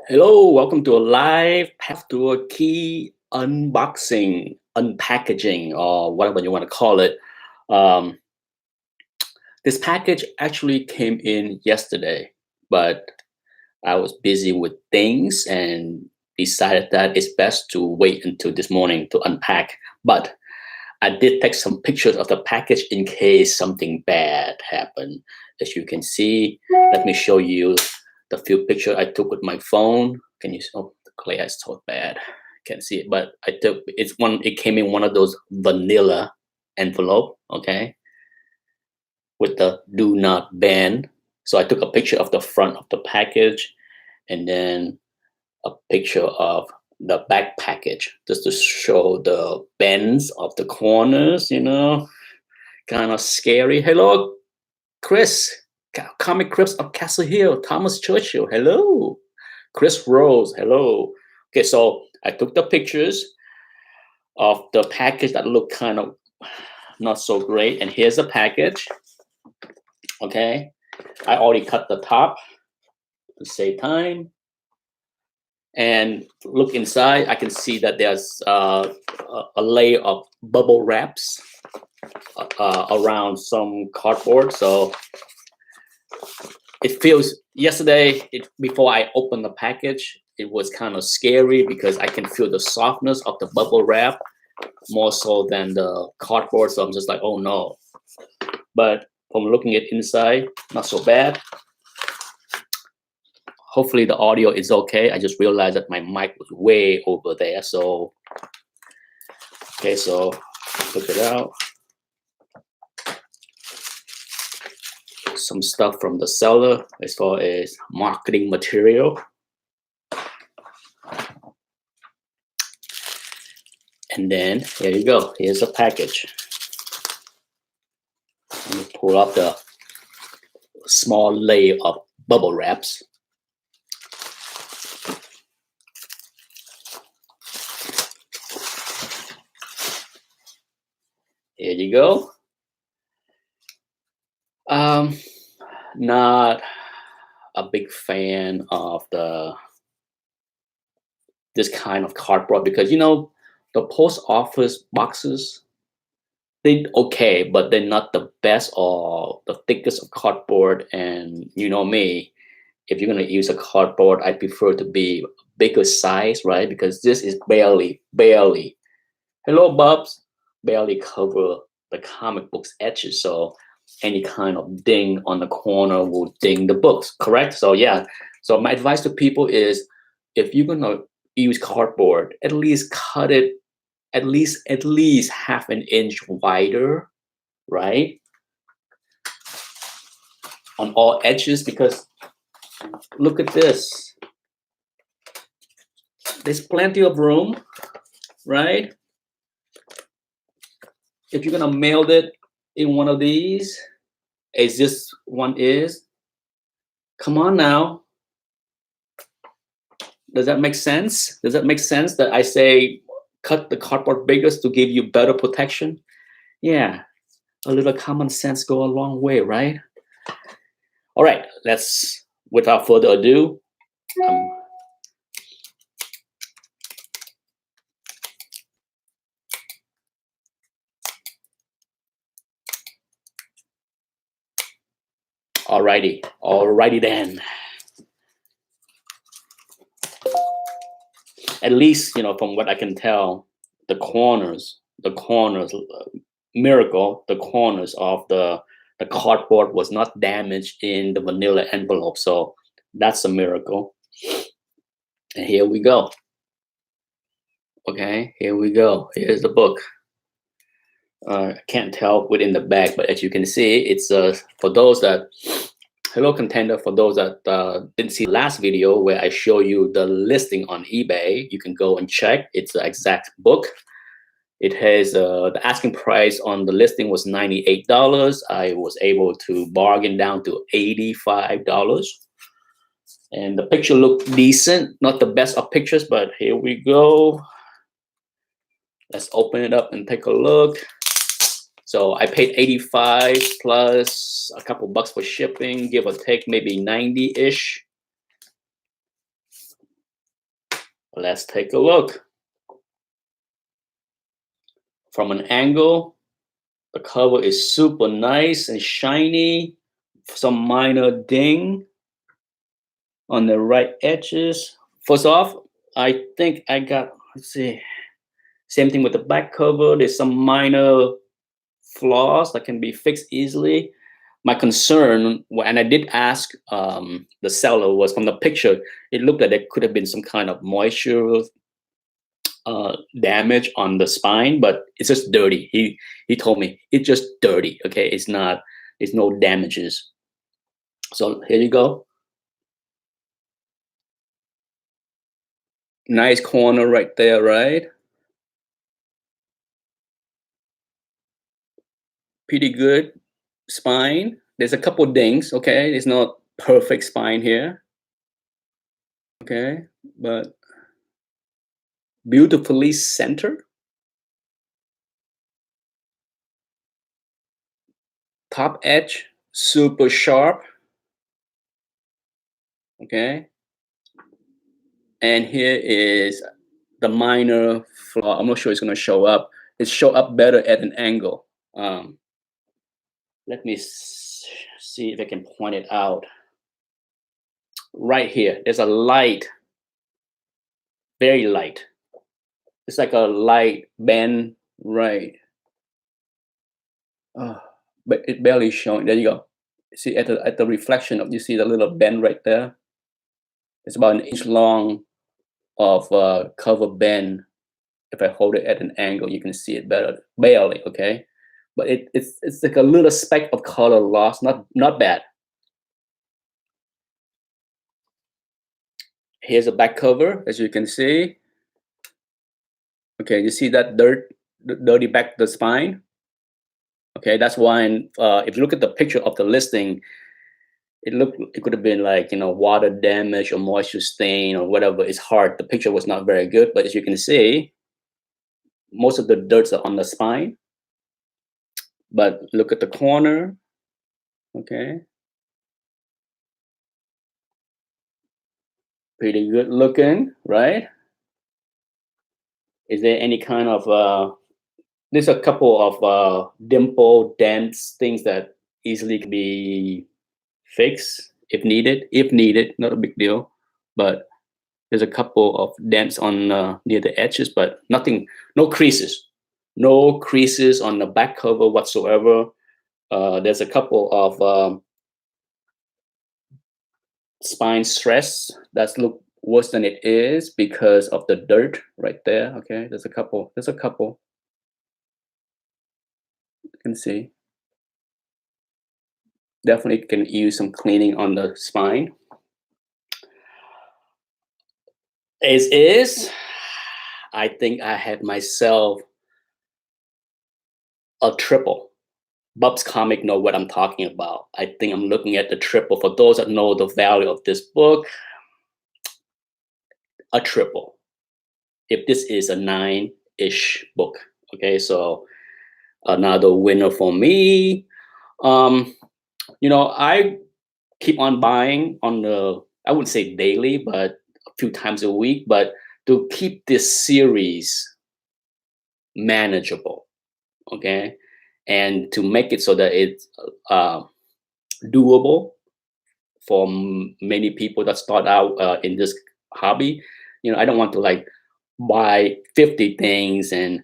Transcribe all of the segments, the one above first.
Hello, welcome to a live path to a key unboxing, unpackaging, or whatever you want to call it. Um, this package actually came in yesterday, but I was busy with things and decided that it's best to wait until this morning to unpack. But I did take some pictures of the package in case something bad happened. As you can see, let me show you the few pictures I took with my phone. Can you? Oh, the glare is so bad. Can't see it, but I took. It's one. It came in one of those vanilla envelope. Okay, with the "Do Not Ban." So I took a picture of the front of the package, and then a picture of the back package just to show the bends of the corners, kind of scary. Hello, Chris, Comic Crips of Castle Hill, Thomas Churchill. Hello, Chris Rose. Hello. Okay, so I took the pictures of the package that looked kind of not so great, and here's the package. Okay, I already cut the top to save time. And look inside, I can see that there's a layer of bubble wraps around some cardboard. So it feels, yesterday, before I opened the package, it was kind of scary because I can feel the softness of the bubble wrap more so than the cardboard. So I'm just like, oh no. But from looking at inside, not so bad. Hopefully the audio is okay. I just realized that my mic was way over there. So, okay, so look it out. Some stuff from the seller as far as marketing material. And then here you go. Here's a package. Let me pull up the small layer of bubble wraps. Here you go. Not a big fan of this kind of cardboard because the post office boxes, they okay, but they're not the best or the thickest of cardboard. And you know me, if you're gonna use a cardboard, I prefer to be bigger size, right? Because this is barely, hello Bubs, barely cover the comic book's edges. So any kind of ding on the corner will ding the books, correct? So yeah. So my advice to people is if you're gonna use cardboard, at least cut it at least half an inch wider, right? On all edges, because look at this. There's plenty of room, right? If you're gonna mail it in one of these, as this one is, come on now. Does that make sense? Does that make sense that I say cut the cardboard bigger to give you better protection? Yeah, a little common sense go a long way, right? All right, let's, without further ado, alrighty then. At least, from what I can tell, the corners, miracle, the corners of the cardboard was not damaged in the vanilla envelope. So that's a miracle. And here we go. Okay, here we go. Here's the book. I can't tell within the bag, but as you can see, it's for those that, hello contender, for those that didn't see the last video where I show you the listing on eBay, you can go and check. It's the exact book. It has the asking price on the listing was $98. I was able to bargain down to $85. And the picture looked decent, not the best of pictures, but here we go. Let's open it up and take a look. So I paid 85 plus a couple bucks for shipping, give or take maybe 90-ish. Let's take a look. From an angle, the cover is super nice and shiny. Some minor ding on the right edges. First off, I think I got, let's see, same thing with the back cover. There's some minor flaws that can be fixed easily. My concern, and I did ask the seller, was from the picture, it looked like there could have been some kind of moisture damage on the spine, but it's just dirty. He told me it's just dirty. Okay, it's not. It's no damages. So here you go. Nice corner right there, right? Pretty good spine. There's a couple dings. Okay, it's not perfect spine here. Okay, but beautifully centered. Top edge super sharp. Okay, and here is the minor flaw. I'm not sure it's going to show up. It show up better at an angle. Let me see if I can point it out. Right here, there's a light, very light. It's like a light bend, right? But it barely showing. There you go. See at the reflection of, you see the little bend right there. It's about 1 inch long of cover bend. If I hold it at an angle, you can see it better, barely. Okay, but it's like a little speck of color loss. Not bad. Here's a back cover, as you can see. Okay, you see that dirty back the spine. Okay, that's why if you look at the picture of the listing, it could have been like, water damage or moisture stain or whatever. It's hard. The picture was not very good, but as you can see, most of the dirts are on the spine. But look at the corner. Okay, pretty good looking, right? Is there any kind of there's a couple of dimple dents, things that easily can be fixed if needed, not a big deal. But there's a couple of dents on near the edges, but nothing, no creases on the back cover whatsoever. There's a couple of spine stress that's look worse than it is because of the dirt right there. Okay, there's a couple. You can see. Definitely can use some cleaning on the spine. As is, I think I had myself a triple. Bub's Comic know what I'm talking about. I think I'm looking at the triple. For those that know the value of this book, a triple. If this is a 9-ish book, okay, so another winner for me. I keep on buying on I wouldn't say daily, but a few times a week, but to keep this series manageable, okay, and to make it so that it's doable for many people that start out in this hobby. I don't want to like buy 50 things and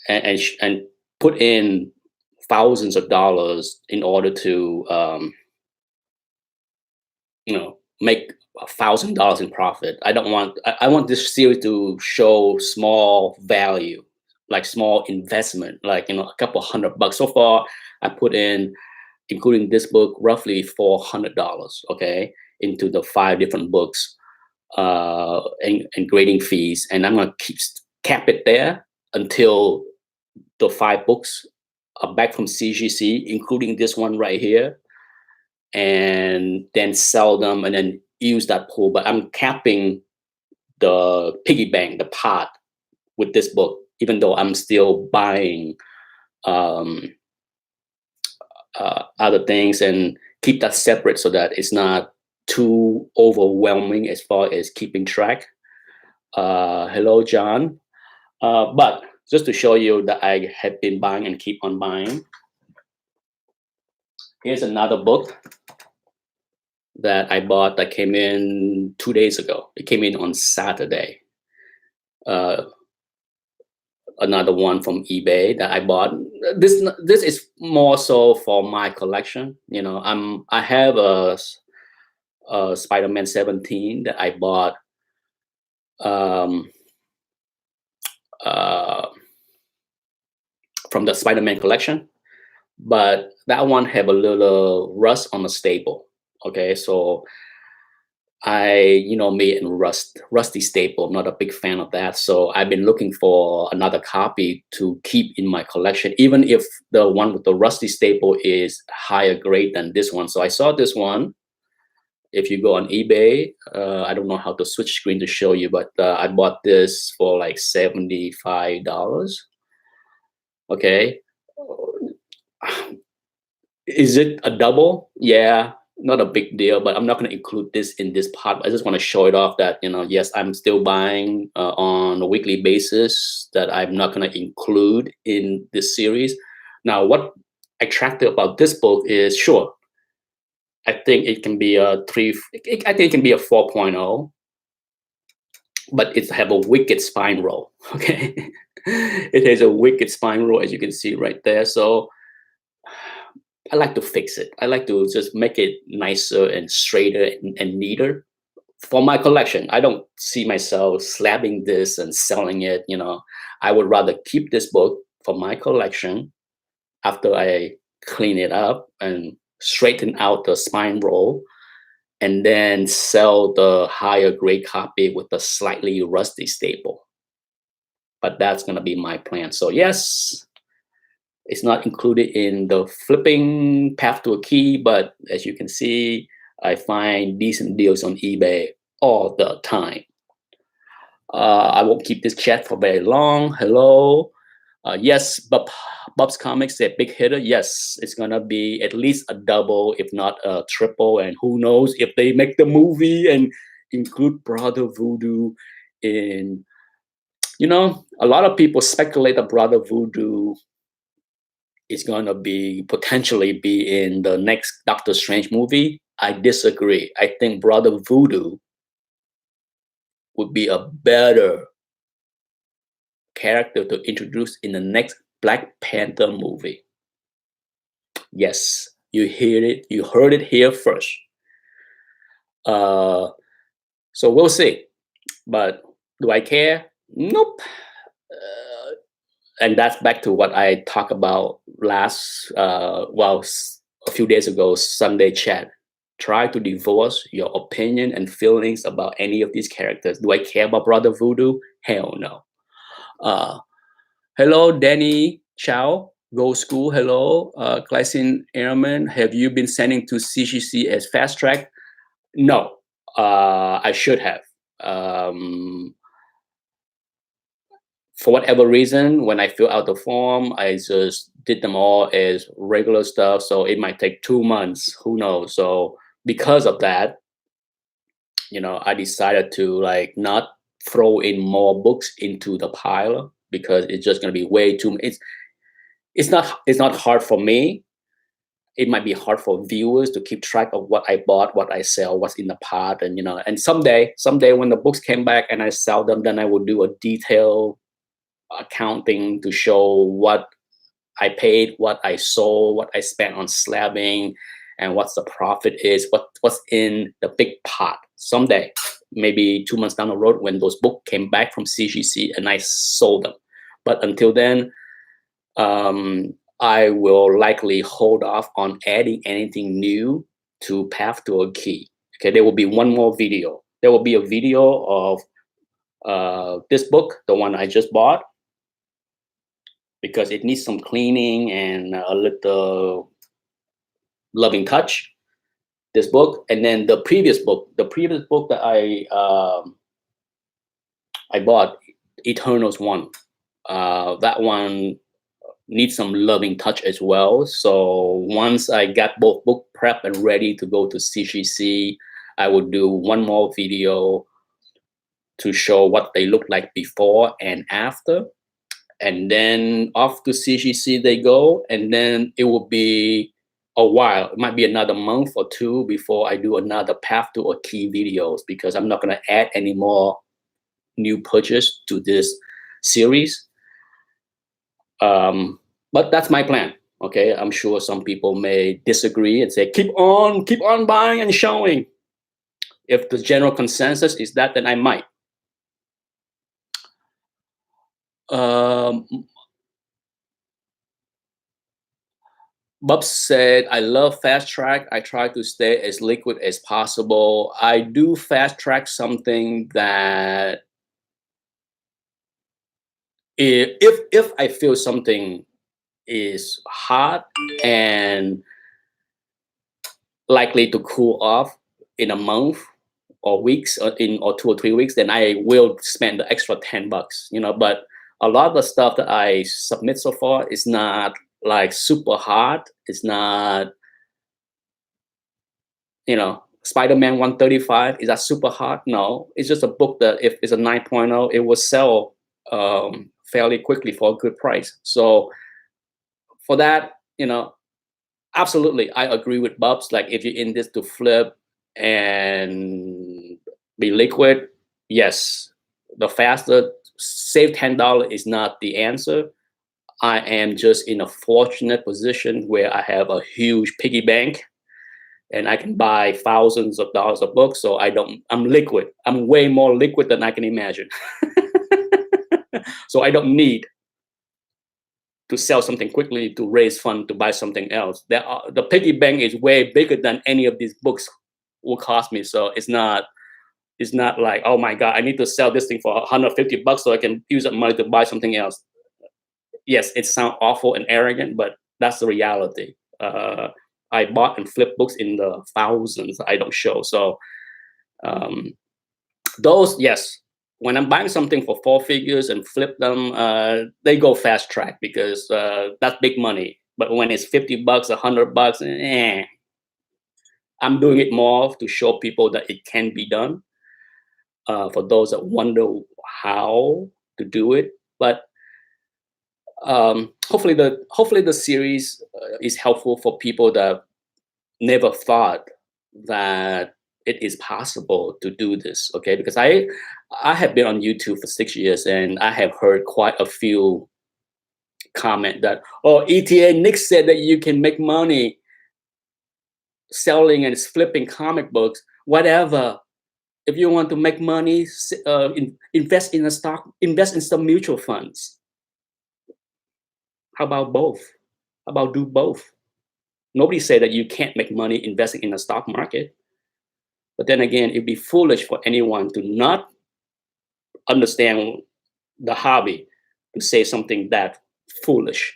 and put in thousands of dollars in order to make $1,000 in profit. I don't want. I want this series to show small value, like small investment, like a couple $100. So far, I put in, including this book, roughly $400. Okay, into the 5 different books, and grading fees, and I'm gonna cap it there until the 5 books are back from CGC, including this one right here, and then sell them and then use that pool. But I'm capping the piggy bank, the pot, with this book, even though I'm still buying other things, and keep that separate so that it's not too overwhelming as far as keeping track. Hello, John. But just to show you that I have been buying and keep on buying, here's another book that I bought that came in 2 days ago. It came in on Saturday. Another one from eBay that I bought. This is more so for my collection. You know, I have a Spider-Man 17 that I bought um, uh, from the Spider-Man collection, but that one have a little rust on the staple. Okay, so me and rusty staple. I'm not a big fan of that. So I've been looking for another copy to keep in my collection, even if the one with the rusty staple is higher grade than this one. So I saw this one. If you go on eBay, I don't know how to switch screen to show you, but I bought this for like $75. Okay. Is it a double? Yeah, not a big deal, but I'm not going to include this in this part. I just want to show it off that, yes, I'm still buying on a weekly basis, that I'm not going to include in this series. Now, what attractive about this book is, sure, I think it can be a 4.0, but it have a wicked spine roll. Okay. It has a wicked spine roll, as you can see right there. So I like to fix it. I like to just make it nicer and straighter and neater for my collection. I don't see myself slabbing this and selling it. I would rather keep this book for my collection after I clean it up and straighten out the spine roll, and then sell the higher grade copy with the slightly rusty staple. But that's going to be my plan. So yes, it's not included in the flipping path to a key, but as you can see, I find decent deals on eBay all the time. I won't keep this chat for very long. Hello. Yes, Bob's Comics, a big hitter. Yes, it's gonna be at least a double, if not a triple. And who knows if they make the movie and include Brother Voodoo in. A lot of people speculate that Brother Voodoo is going to potentially be in the next Doctor Strange movie. I disagree. I think Brother Voodoo would be a better character to introduce in the next Black Panther movie. Yes, you heard it here first. So we'll see. But do I care? Nope. And that's back to what I talked about a few days ago, Sunday chat. Try to divorce your opinion and feelings about any of these characters. Do I care about Brother Voodoo? Hell no. Hello, Danny Chow. Go School. Hello, Glycine Airman. Have you been sending to CGC as fast track? No, I should have. For whatever reason, when I fill out the form, I just did them all as regular stuff. So it might take 2 months. Who knows? So because of that, I decided to not throw in more books into the pile, because it's just going to be way too much. It's not hard for me. It might be hard for viewers to keep track of what I bought, what I sell, what's in the pot, and and someday when the books came back and I sell them, then I will do a detailed accounting to show what I paid, what I sold, what I spent on slabbing, and what's the profit is, what's in the big pot. Someday, maybe 2 months down the road, when those books came back from CGC and I sold them. But until then, I will likely hold off on adding anything new to Path to a Key. Okay, there will be one more video. There will be a video of this book, the one I just bought, because it needs some cleaning and a little loving touch. This book, and then the previous book that I bought, Eternals 1. That one needs some loving touch as well. So once I got both book prep and ready to go to CGC, I will do one more video to show what they look like before and after. And then off to CGC they go. And then it will be a while. It might be another month or two before I do another path to a key videos, because I'm not going to add any more new purchase to this series. But that's my plan. Okay, I'm sure some people may disagree and say, keep on buying and showing. If the general consensus is that, then I might. Bob said, I love fast track. I try to stay as liquid as possible. I do fast track something that if I feel something is hot and likely to cool off in a month or weeks or 2 or 3 weeks, then I will spend the extra $10, you know. But a lot of the stuff that I submit so far is not like super hot. It's not, you know, Spider-Man 135, is that super hot? No, it's just a book that if it's a 9.0, it will sell fairly quickly for a good price. So for that, you know, absolutely, I agree with Bubs. Like, if you're in this to flip and be liquid, yes, the faster, save $10 is not the answer. I am just in a fortunate position where I have a huge piggy bank and I can buy thousands of dollars of books. So I'm liquid. I'm way more liquid than I can imagine. So I don't need to sell something quickly to raise fund to buy something else. The piggy bank is way bigger than any of these books will cost me. So it's not like, oh my God, I need to sell this thing for $150 so I can use that money to buy something else. Yes, it sounds awful and arrogant, but that's the reality. I bought and flipped books in the thousands. I don't show. So those, yes, when I'm buying something for 4 figures and flip them, they go fast track because that's big money. But when it's $50, $100, I'm doing it more to show people that it can be done. For those that wonder how to do it, but hopefully the series is helpful for people that never thought that it is possible to do this. Okay, because I have been on YouTube for 6 years and I have heard quite a few comment that, oh, ETA Nick said that you can make money selling and flipping comic books. Whatever. If you want to make money, invest in a stock, invest in some mutual funds. How about both? How about do both? Nobody said that you can't make money investing in the stock market. But then again, it'd be foolish for anyone to not understand the hobby to say something that foolish.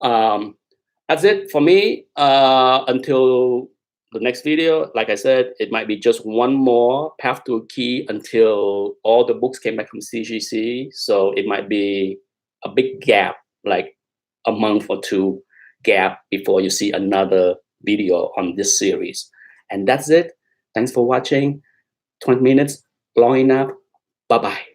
That's it for me. Until the next video, like I said, it might be just one more path to a key until all the books came back from CGC. So it might be a big gap, like a month or two gap before you see another video on this series. And that's it. Thanks for watching. 20 minutes, long enough. Bye-bye.